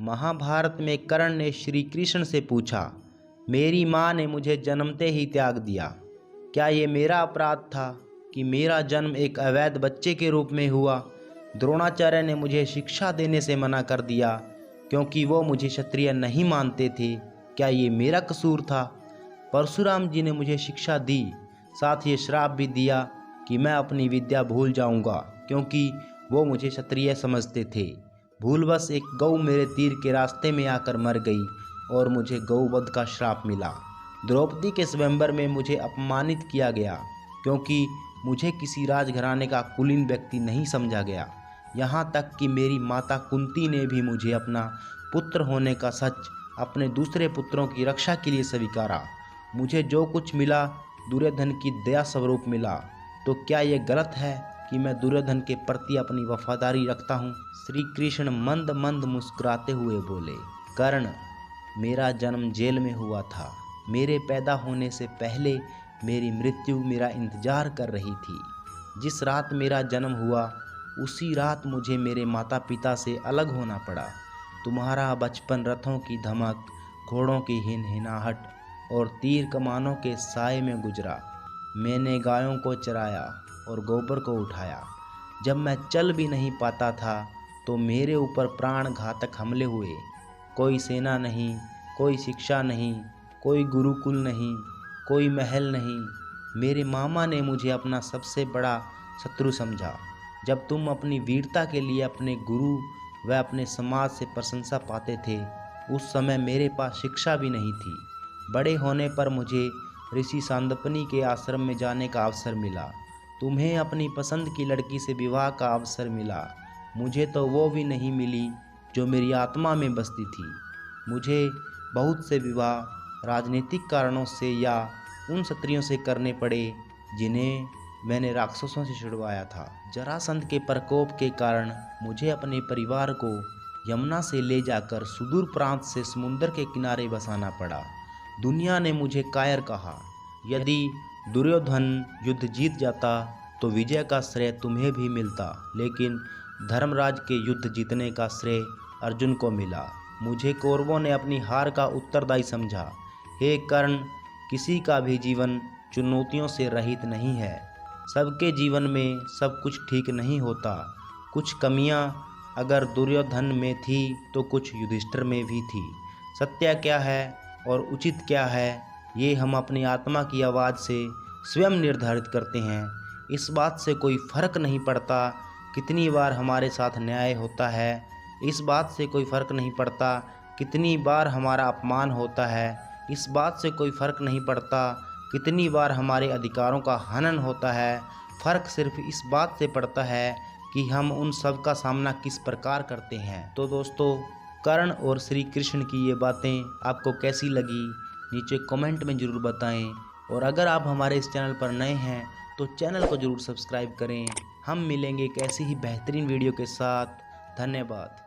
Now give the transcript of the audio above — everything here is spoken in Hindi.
महाभारत में कर्ण ने श्री कृष्ण से पूछा, मेरी माँ ने मुझे जन्मते ही त्याग दिया, क्या ये मेरा अपराध था कि मेरा जन्म एक अवैध बच्चे के रूप में हुआ? द्रोणाचार्य ने मुझे शिक्षा देने से मना कर दिया क्योंकि वो मुझे क्षत्रिय नहीं मानते थे, क्या ये मेरा कसूर था? परशुराम जी ने मुझे शिक्षा दी, साथ ही श्राप भी दिया कि मैं अपनी विद्या भूल जाऊंगा क्योंकि वो मुझे क्षत्रिय समझते थे। भूलवश एक गऊ मेरे तीर के रास्ते में आकर मर गई और मुझे गौवध का श्राप मिला। द्रौपदी के स्वयंवर में मुझे अपमानित किया गया क्योंकि मुझे किसी राजघराने का कुलीन व्यक्ति नहीं समझा गया। यहाँ तक कि मेरी माता कुंती ने भी मुझे अपना पुत्र होने का सच अपने दूसरे पुत्रों की रक्षा के लिए स्वीकारा। मुझे जो कुछ मिला दुर्योधन की दया स्वरूप मिला, तो क्या यह गलत है कि मैं दुर्योधन के प्रति अपनी वफादारी रखता हूँ? श्री कृष्ण मंद मंद मुस्कुराते हुए बोले, कर्ण, मेरा जन्म जेल में हुआ था। मेरे पैदा होने से पहले मेरी मृत्यु मेरा इंतजार कर रही थी। जिस रात मेरा जन्म हुआ उसी रात मुझे मेरे माता पिता से अलग होना पड़ा। तुम्हारा बचपन रथों की धमक, घोड़ों की हिनहिनाहट और तीर कमानों के साए में गुजरा। मैंने गायों को चराया और गोबर को उठाया। जब मैं चल भी नहीं पाता था तो मेरे ऊपर प्राण घातक हमले हुए। कोई सेना नहीं, कोई शिक्षा नहीं, कोई गुरुकुल नहीं, कोई महल नहीं। मेरे मामा ने मुझे अपना सबसे बड़ा शत्रु समझा। जब तुम अपनी वीरता के लिए अपने गुरु व अपने समाज से प्रशंसा पाते थे, उस समय मेरे पास शिक्षा भी नहीं थी। बड़े होने पर मुझे ऋषि सांदपनी के आश्रम में जाने का अवसर मिला। तुम्हें अपनी पसंद की लड़की से विवाह का अवसर मिला। मुझे तो वो भी नहीं मिली जो मेरी आत्मा में बसती थी। मुझे बहुत से विवाह राजनीतिक कारणों से या उन क्षत्रियों से करने पड़े जिन्हें मैंने राक्षसों से छुड़वाया था। जरासंध के प्रकोप के कारण मुझे अपने परिवार को यमुना से ले जाकर सुदूर प्रांत से समुद्र के किनारे बसाना पड़ा। दुनिया ने मुझे कायर कहा। यदि दुर्योधन युद्ध जीत जाता तो विजय का श्रेय तुम्हें भी मिलता, लेकिन धर्मराज के युद्ध जीतने का श्रेय अर्जुन को मिला। मुझे कौरवों ने अपनी हार का उत्तरदायी समझा। हे कर्ण, किसी का भी जीवन चुनौतियों से रहित नहीं है। सबके जीवन में सब कुछ ठीक नहीं होता। कुछ कमियां अगर दुर्योधन में थी तो कुछ युधिष्ठिर में भी थी। सत्य क्या है और उचित क्या है, ये हम अपनी आत्मा की आवाज़ से स्वयं निर्धारित करते हैं। इस बात से कोई फर्क नहीं पड़ता कितनी बार हमारे साथ न्याय होता है। इस बात से कोई फर्क नहीं पड़ता कितनी बार हमारा अपमान होता है। इस बात से कोई फर्क नहीं पड़ता कितनी बार हमारे अधिकारों का हनन होता है। फ़र्क सिर्फ इस बात से पड़ता है कि हम उन सब का सामना किस प्रकार करते हैं। तो दोस्तों, कर्ण और श्री कृष्ण की ये बातें आपको कैसी लगी, नीचे कमेंट में ज़रूर बताएं। और अगर आप हमारे इस चैनल पर नए हैं तो चैनल को ज़रूर सब्सक्राइब करें। हम मिलेंगे एक ऐसी ही बेहतरीन वीडियो के साथ। धन्यवाद।